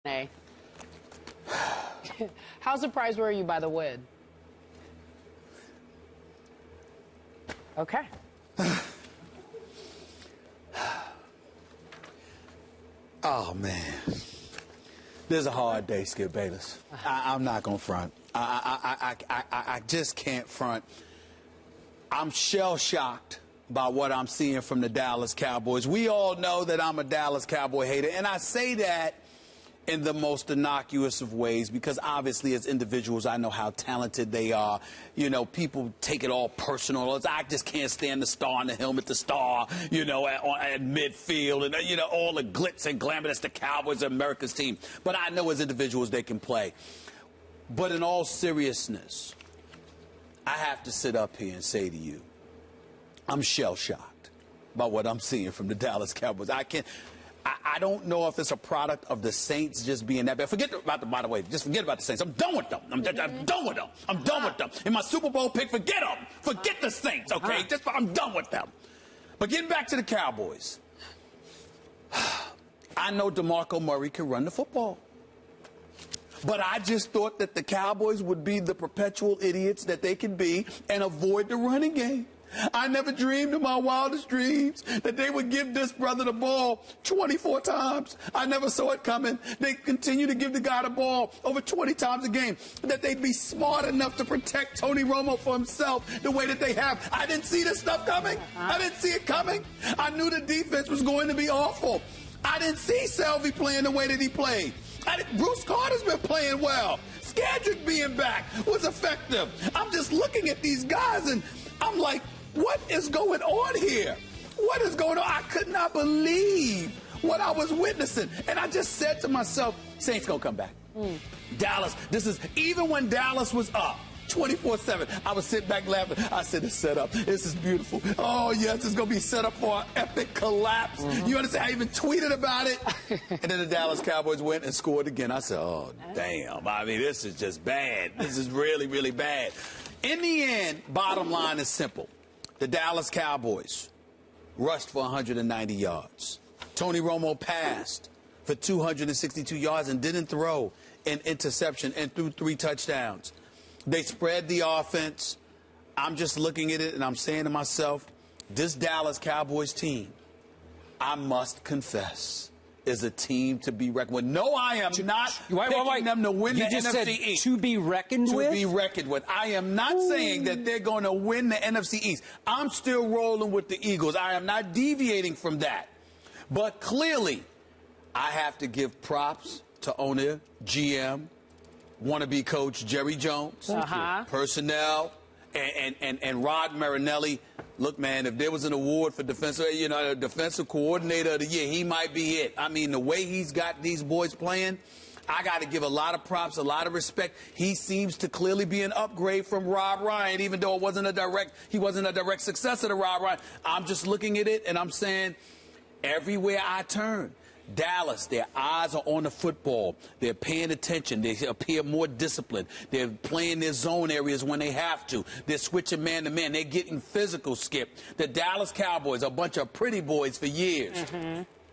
Hey. How surprised were you by the win? Okay. Oh, man. This is a hard day, Skip Bayless. I'm not going to front. I just can't front. I'm shell-shocked by what I'm seeing from the Dallas Cowboys. We all know that I'm a Dallas Cowboy hater, and I say that in the most innocuous of ways because obviously as individuals I know how talented they are. You know, people take it all personal. I just can't stand the star on the helmet, the star, you know, at midfield and, you know, all the glitz and glamour. That's the Cowboys, America's team. But I know as individuals they can play. But in all seriousness, I have to sit up here and say to you, I'm shell-shocked by what I'm seeing from the Dallas Cowboys. I don't know if it's a product of the Saints just being that bad. Forget about by the way, just forget about the Saints. I'm done with them. I'm done with them. I'm done with them. In my Super Bowl pick, forget them. Forget the Saints, okay? I'm done with them. But getting back to the Cowboys, I know DeMarco Murray can run the football. But I just thought that the Cowboys would be the perpetual idiots that they could be and avoid the running game. I never dreamed in my wildest dreams that they would give this brother the ball 24 times. I never saw it coming. They continue to give the guy the ball over 20 times a game. That they'd be smart enough to protect Tony Romo for himself the way that they have. I didn't see this stuff coming. I didn't see it coming. I knew the defense was going to be awful. I didn't see Selvey playing the way that he played. Bruce Carter's been playing well. Skadrick being back was effective. I'm just looking at these guys and I'm like, what is going on here? What is going on? I could not believe what I was witnessing. And I just said to myself, Saints gonna come back. Dallas, this is, even when Dallas was up 24-7, I was sitting back laughing. I said, it's set up. This is beautiful. Oh, yes, it's going to be set up for an epic collapse. You understand? I even tweeted about it. And then the Dallas Cowboys went and scored again. I said, oh, damn. I mean, this is just bad. This is really, really bad. In the end, bottom line is simple. The Dallas Cowboys rushed for 190 yards. Tony Romo passed for 262 yards and didn't throw an interception and threw 3 touchdowns. They spread the offense. I'm just looking at it and I'm saying to myself, this Dallas Cowboys team, I must confess, is a team to be reckoned with. No, I am not picking them to win the NFC East. To be reckoned with? To be reckoned with. I am not saying that they're going to win the NFC East. I'm still rolling with the Eagles. I am not deviating from that. But clearly, I have to give props to owner, GM, wannabe coach Jerry Jones, personnel, and Rod Marinelli. Look, man, if there was an award for defensive coordinator of the year, he might be it. I mean, the way he's got these boys playing, I got to give a lot of props, a lot of respect. He seems to clearly be an upgrade from Rob Ryan, even though he wasn't a direct successor to Rob Ryan. I'm just looking at it and I'm saying, everywhere I turn, Dallas, their eyes are on the football. They're paying attention. They appear more disciplined. They're playing their zone areas when they have to. They're switching man to man. They're getting physical, Skip. The Dallas Cowboys, a bunch of pretty boys for years,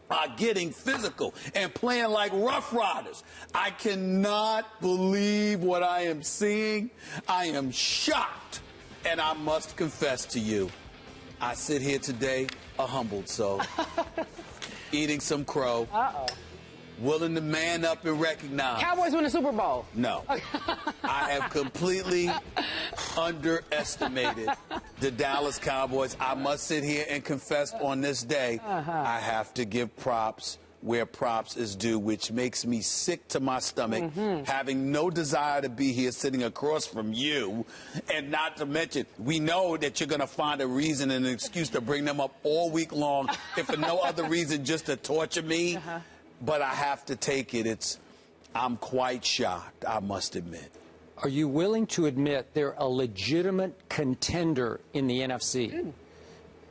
are getting physical and playing like Rough Riders. I cannot believe what I am seeing. I am shocked. And I must confess to you, I sit here today a humbled soul. Eating some crow. Willing to man up and recognize. Cowboys win the Super Bowl. No. I have completely underestimated the Dallas Cowboys. I must sit here and confess on this day, I have to give props where props is due, which makes me sick to my stomach, having no desire to be here sitting across from you, and not to mention, we know that you're going to find a reason and an excuse to bring them up all week long, if for no other reason, just to torture me. But I have to take it. I'm quite shocked, I must admit. Are you willing to admit they're a legitimate contender in the NFC?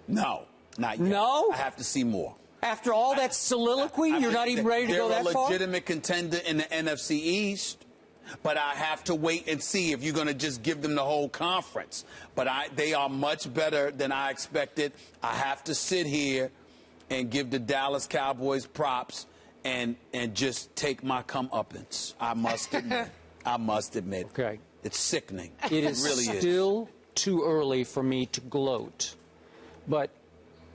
No, not yet. No? I have to see more. After all that soliloquy, you're not even ready to go that far? They're a legitimate contender in the NFC East, but I have to wait and see if you're going to just give them the whole conference. But they are much better than I expected. I have to sit here and give the Dallas Cowboys props and just take my comeuppance. I must admit. I must admit. Okay. It's sickening. It is really still too early for me to gloat. But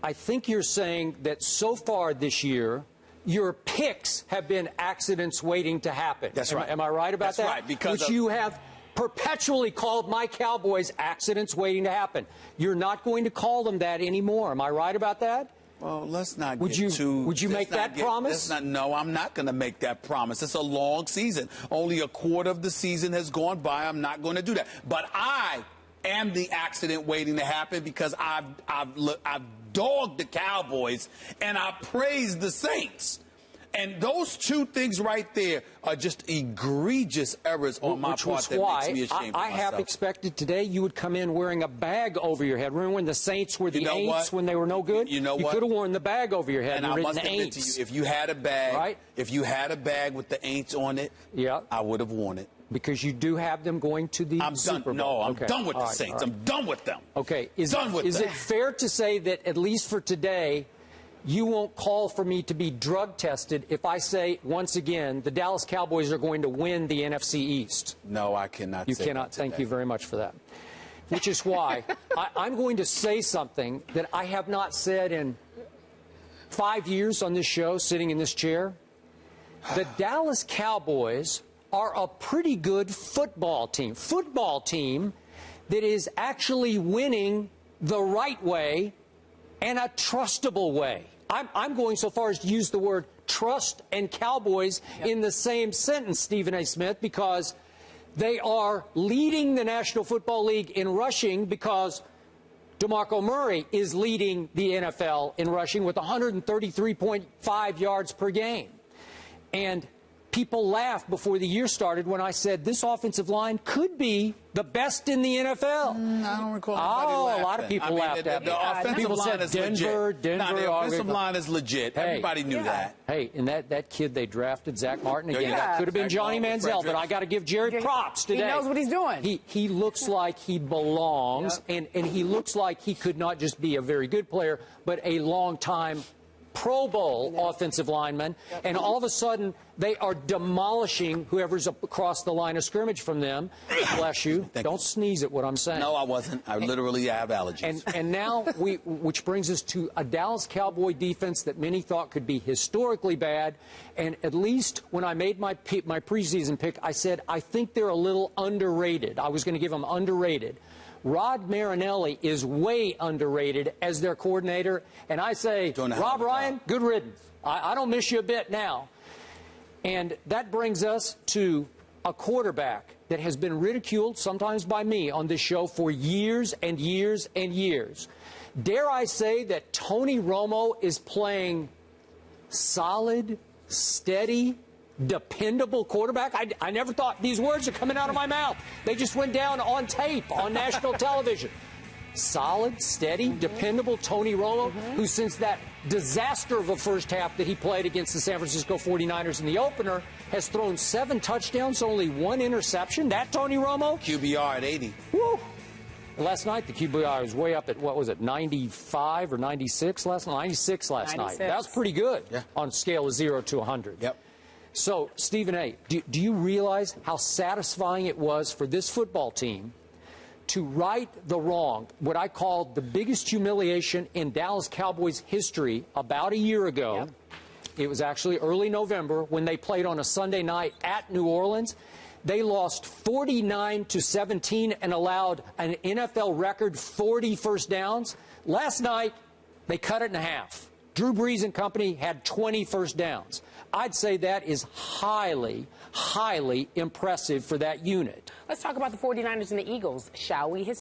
I think you're saying that so far this year, your picks have been accidents waiting to happen. That's right. Am I right about that? That's right, because which you have perpetually called my Cowboys accidents waiting to happen. You're not going to call them that anymore. Am I right about that? Well, let's not Would you make that promise? No, I'm not going to make that promise. It's a long season. Only a quarter of the season has gone by. I'm not going to do that. But I am the accident waiting to happen because I've dogged the Cowboys and I praised the Saints. And those two things right there are just egregious errors on my part that makes me ashamed of myself. I have expected today you would come in wearing a bag over your head. Remember when the Saints were the Aints when they were no good? You know what? You could have worn the bag over your head and I must admit to you, if you had a bag, right? If you had a bag with the Aints on it, yeah, I would have worn it. Because you do have them going to the Super Bowl. No, I'm done with the Saints. I'm done with them. Okay. Is it fair to say that at least for today, you won't call for me to be drug tested if I say, once again, the Dallas Cowboys are going to win the NFC East? No, I cannot You say cannot. that Thank you very much for that. Which is why I'm going to say something that I have not said in 5 years on this show, sitting in this chair. The Dallas Cowboys are a pretty good football team. Football team that is actually winning the right way and a trustable way. I'm going so far as to use the word trust and Cowboys in the same sentence, Stephen A. Smith, because they are leading the National Football League in rushing because DeMarco Murray is leading the NFL in rushing with 133.5 yards per game. And people laughed before the year started when I said this offensive line could be the best in the NFL. I don't recall anybody laughing. A lot of people laughed at me. The offensive people line said is Denver, legit. Denver. The offensive line is legit. Everybody knew that. Hey, and that kid they drafted, Zach Martin, again, Yeah. that could have been Zach Johnny Martin, Manziel, but I got to give Jerry props today. He knows what he's doing. He looks like he belongs, and he looks like he could not just be a very good player, but a long-time Pro Bowl offensive lineman, and all of a sudden they are demolishing whoever's across the line of scrimmage from them. Bless you. Don't sneeze at what I'm saying. No, I wasn't. I literally have allergies. And now which brings us to a Dallas Cowboy defense that many thought could be historically bad. And at least when I made my preseason pick, I said I think they're a little underrated. I was going to give them underrated. Rod Marinelli is way underrated as their coordinator. And I say, Rob Ryan, good riddance. I don't miss you a bit now. And that brings us to a quarterback that has been ridiculed, sometimes by me, on this show for years and years and years. Dare I say that Tony Romo is playing solid, steady, dependable quarterback? I never thought these words are coming out of my mouth. They just went down on tape on national television. Solid, steady, dependable Tony Romo, who since that disaster of a first half that he played against the San Francisco 49ers in the opener has thrown 7 touchdowns, only 1 interception. That Tony Romo? QBR at 80. Woo! Last night, the QBR was way up at, what was it, 95 or 96 last night? 96 last night. That was pretty good on a scale of 0 to 100. Yep. So, Stephen A., do you realize how satisfying it was for this football team to right the wrong, what I called the biggest humiliation in Dallas Cowboys history about a year ago? Yep. It was actually early November when they played on a Sunday night at New Orleans. They lost 49-17 and allowed an NFL record 40 first downs. Last night, they cut it in half. Drew Brees and company had 20 first downs. I'd say that is highly, highly impressive for that unit. Let's talk about the 49ers and the Eagles, shall we?